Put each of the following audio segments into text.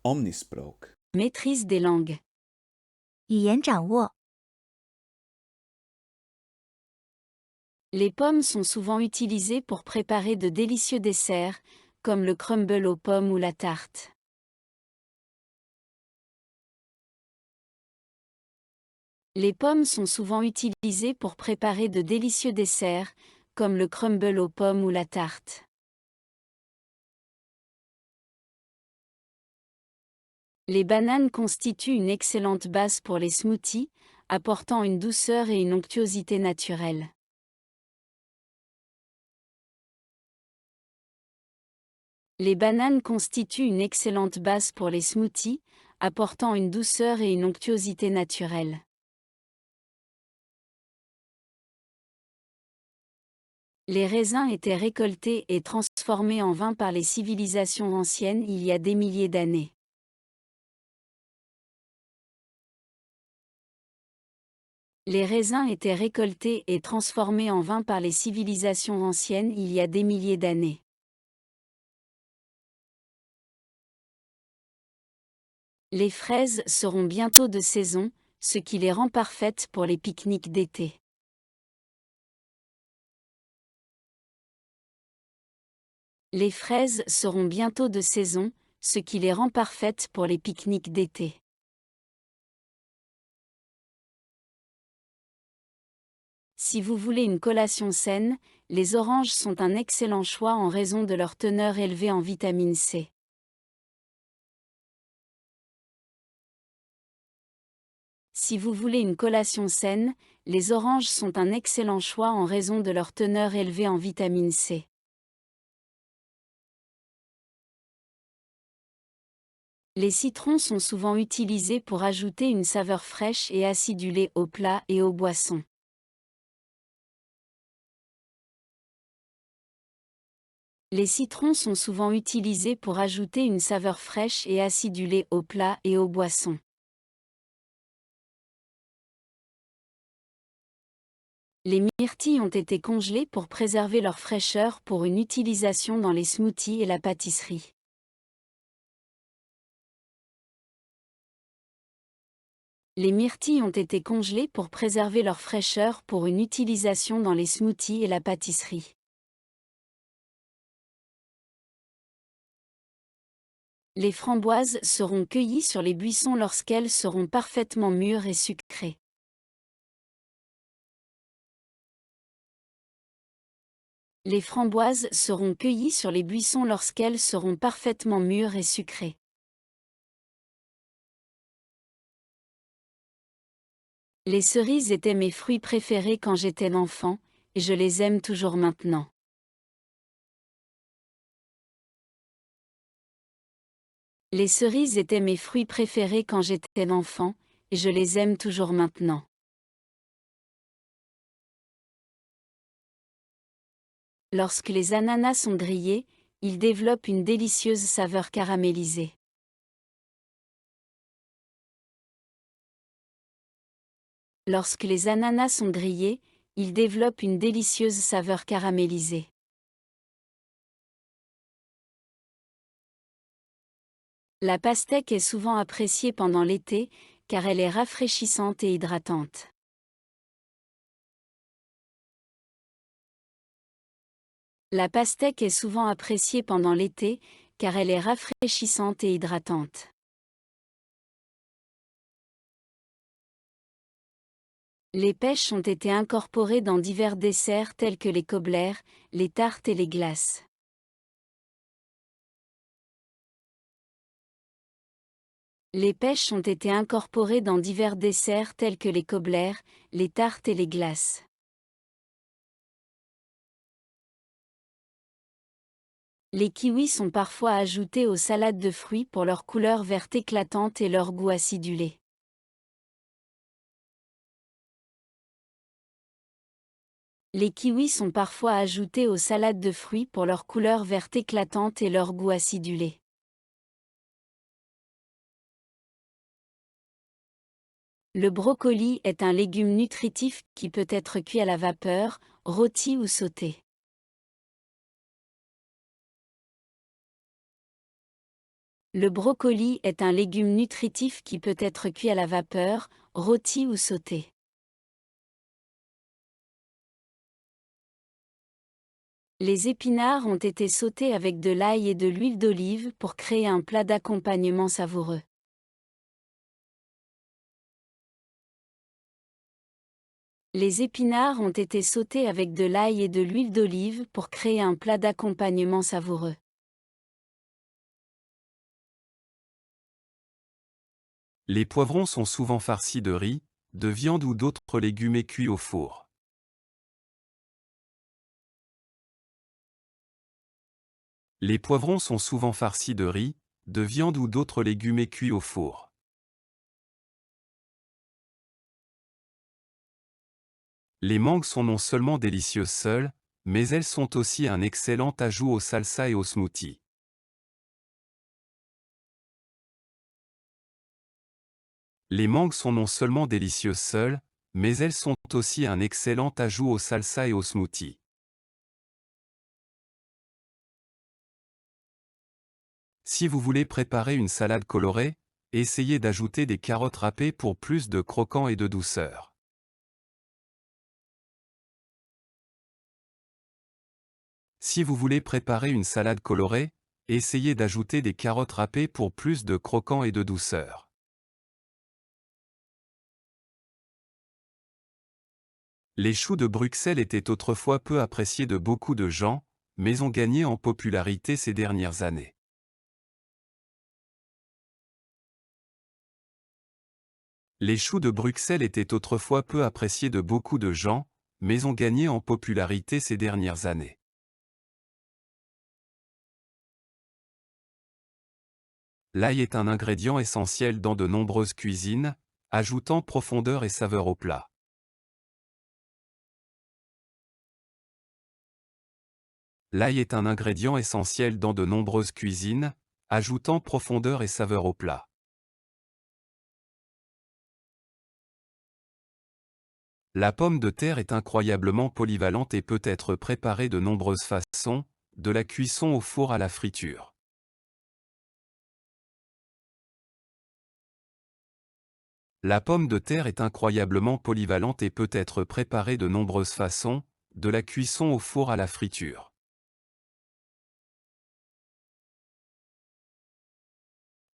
Omnisprook. Maîtrise des langues. 语言掌握。 Les pommes sont souvent utilisées pour préparer de délicieux desserts, comme le crumble aux pommes ou la tarte. Les pommes sont souvent utilisées pour préparer de délicieux desserts, comme le crumble aux pommes ou la tarte. Les bananes constituent une excellente base pour les smoothies, apportant une douceur et une onctuosité naturelle. Les bananes constituent une excellente base pour les smoothies, apportant une douceur et une onctuosité naturelle. Les raisins étaient récoltés et transformés en vin par les civilisations anciennes il y a des milliers d'années. Les raisins étaient récoltés et transformés en vin par les civilisations anciennes il y a des milliers d'années. Les fraises seront bientôt de saison, ce qui les rend parfaites pour les pique-niques d'été. Les fraises seront bientôt de saison, ce qui les rend parfaites pour les pique-niques d'été. Si vous voulez une collation saine, les oranges sont un excellent choix en raison de leur teneur élevée en vitamine C. Si vous voulez une collation saine, les oranges sont un excellent choix en raison de leur teneur élevée en vitamine C. Les citrons sont souvent utilisés pour ajouter une saveur fraîche et acidulée aux plats et aux boissons. Les citrons sont souvent utilisés pour ajouter une saveur fraîche et acidulée aux plats et aux boissons. Les myrtilles ont été congelées pour préserver leur fraîcheur pour une utilisation dans les smoothies et la pâtisserie. Les myrtilles ont été congelées pour préserver leur fraîcheur pour une utilisation dans les smoothies et la pâtisserie. Les framboises seront cueillies sur les buissons lorsqu'elles seront parfaitement mûres et sucrées. Les framboises seront cueillies sur les buissons lorsqu'elles seront parfaitement mûres et sucrées. Les cerises étaient mes fruits préférés quand j'étais enfant, et je les aime toujours maintenant. Les cerises étaient mes fruits préférés quand j'étais enfant, et je les aime toujours maintenant. Lorsque les ananas sont grillés, ils développent une délicieuse saveur caramélisée. Lorsque les ananas sont grillés, ils développent une délicieuse saveur caramélisée. La pastèque est souvent appréciée pendant l'été, car elle est rafraîchissante et hydratante. La pastèque est souvent appréciée pendant l'été, car elle est rafraîchissante et hydratante. Les pêches ont été incorporées dans divers desserts tels que les cobblers, les tartes et les glaces. Les pêches ont été incorporées dans divers desserts tels que les cobblers, les tartes et les glaces. Les kiwis sont parfois ajoutés aux salades de fruits pour leur couleur verte éclatante et leur goût acidulé. Les kiwis sont parfois ajoutés aux salades de fruits pour leur couleur verte éclatante et leur goût acidulé. Le brocoli est un légume nutritif qui peut être cuit à la vapeur, rôti ou sauté. Le brocoli est un légume nutritif qui peut être cuit à la vapeur, rôti ou sauté. Les épinards ont été sautés avec de l'ail et de l'huile d'olive pour créer un plat d'accompagnement savoureux. Les épinards ont été sautés avec de l'ail et de l'huile d'olive pour créer un plat d'accompagnement savoureux. Les poivrons sont souvent farcis de riz, de viande ou d'autres légumes et cuits au four. Les poivrons sont souvent farcis de riz, de viande ou d'autres légumes et cuits au four. Les mangues sont non seulement délicieuses seules, mais elles sont aussi un excellent ajout aux salsas et aux smoothies. Les mangues sont non seulement délicieuses seules, mais elles sont aussi un excellent ajout aux salsas et aux smoothies. Si vous voulez préparer une salade colorée, essayez d'ajouter des carottes râpées pour plus de croquant et de douceur. Si vous voulez préparer une salade colorée, essayez d'ajouter des carottes râpées pour plus de croquant et de douceur. Les choux de Bruxelles étaient autrefois peu appréciés de beaucoup de gens, mais ont gagné en popularité ces dernières années. Les choux de Bruxelles étaient autrefois peu appréciés de beaucoup de gens, mais ont gagné en popularité ces dernières années. L'ail est un ingrédient essentiel dans de nombreuses cuisines, ajoutant profondeur et saveur au plat. L'ail est un ingrédient essentiel dans de nombreuses cuisines, ajoutant profondeur et saveur au plat. La pomme de terre est incroyablement polyvalente et peut être préparée de nombreuses façons, de la cuisson au four à la friture. La pomme de terre est incroyablement polyvalente et peut être préparée de nombreuses façons, de la cuisson au four à la friture.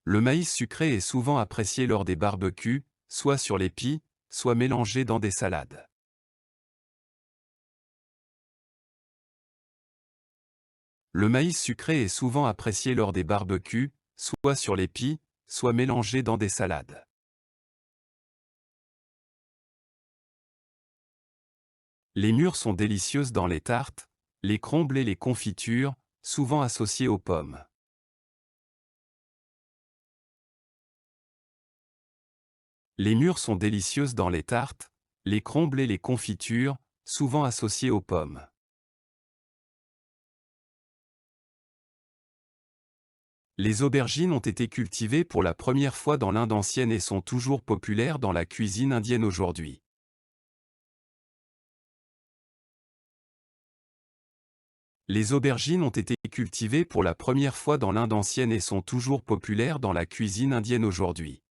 Le maïs sucré est souvent apprécié lors des barbecues, soit sur les pies, soit mélangé dans des salades. Le maïs sucré est souvent apprécié lors des barbecues, soit sur les pies, soit mélangé dans des salades. Les mûres sont délicieuses dans les tartes, les crumbles et les confitures, souvent associées aux pommes. Les mûres sont délicieuses dans les tartes, les crumbles et les confitures, souvent associées aux pommes. Les aubergines ont été cultivées pour la première fois dans l'Inde ancienne et sont toujours populaires dans la cuisine indienne aujourd'hui. Les aubergines ont été cultivées pour la première fois dans l'Inde ancienne et sont toujours populaires dans la cuisine indienne aujourd'hui.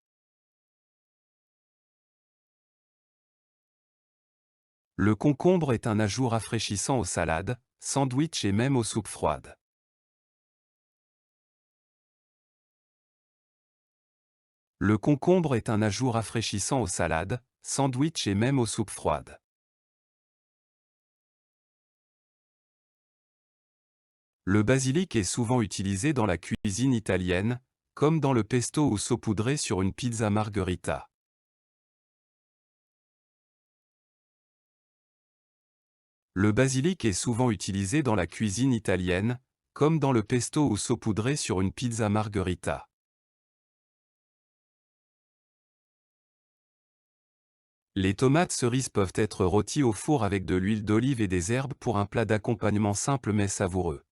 Le concombre est un ajout rafraîchissant aux salades, sandwichs et même aux soupes froides. Le concombre est un ajout rafraîchissant aux salades, sandwichs et même aux soupes froides. Le basilic est souvent utilisé dans la cuisine italienne, comme dans le pesto ou saupoudré sur une pizza margherita. Le basilic est souvent utilisé dans la cuisine italienne, comme dans le pesto ou saupoudré sur une pizza margherita. Les tomates cerises peuvent être rôties au four avec de l'huile d'olive et des herbes pour un plat d'accompagnement simple mais savoureux.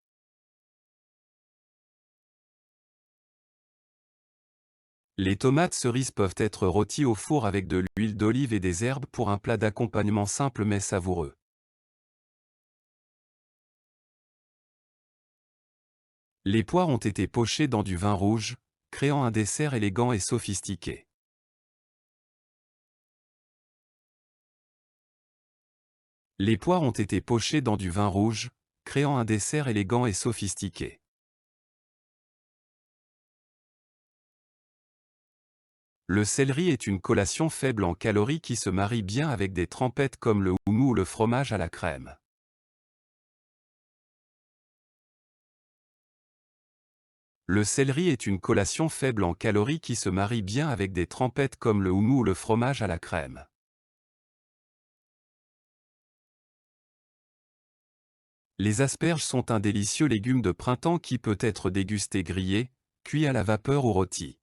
Les tomates cerises peuvent être rôties au four avec de l'huile d'olive et des herbes pour un plat d'accompagnement simple mais savoureux. Les poires ont été pochées dans du vin rouge, créant un dessert élégant et sophistiqué. Les poires ont été pochées dans du vin rouge, créant un dessert élégant et sophistiqué. Le céleri est une collation faible en calories qui se marie bien avec des trempettes comme le houmous ou le fromage à la crème. Le céleri est une collation faible en calories qui se marie bien avec des trempettes comme le houmous ou le fromage à la crème. Les asperges sont un délicieux légume de printemps qui peut être dégusté grillé, cuit à la vapeur ou rôti.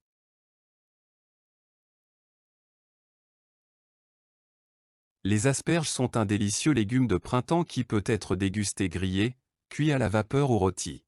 Les asperges sont un délicieux légume de printemps qui peut être dégusté grillé, cuit à la vapeur ou rôti.